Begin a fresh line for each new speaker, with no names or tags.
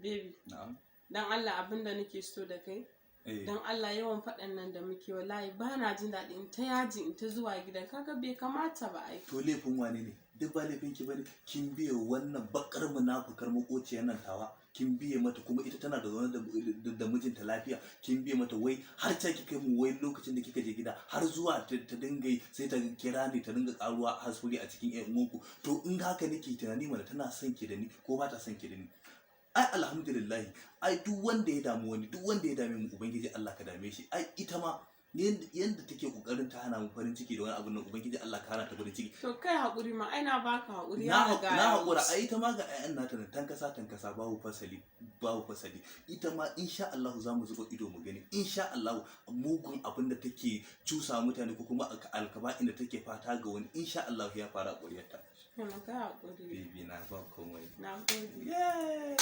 baby
na'am
dan Allah abinda nake so da kai dan Allah yawan faɗan nan da muke wallahi ba na jin daɗi in ta yaji in ta zuwa gidan kaga bai kamata ba ai.
To laifin wane ne? Duk ba laifin ki bane. Kin biye wannan bakar munafukar makociyar nan tawa, kin biye mata kuma ita tana da zaune da mijinta lafiya, kin biye mata wai har ta ki kai mu wai lokacin da kika je gida har zuwa ta dinga sai ta kira ni ta dinga karuwa hasuri a cikin ƴan uwanku. To in haka nake tunani mana tana son ki da ni ko ba ta son ki da ni? Ai alhamdulillah, ai duk wanda ya damu wani, duk wanda ya dame mu ubangiji Allah ka dame shi. Ai ita ma yanda take kokarin ta hana mu farin ciki da wani abun nan ubangiji Allah ka hana ta farin ciki.
To kai hakuri ma ai na baka hakuri
na hakura. Ai ita ma ga ƴaƴan nata nan tankasa babu fasali ita ma insha Allah za mu zuba ido mu gani insha Allah mugun abin da take cusa mutane ko kuma alkaba'in da take fata ga wani insha Allah ya fara ƙuryarta.
Kai hakuri
Baby na ba komai.
Na gode.
Yay!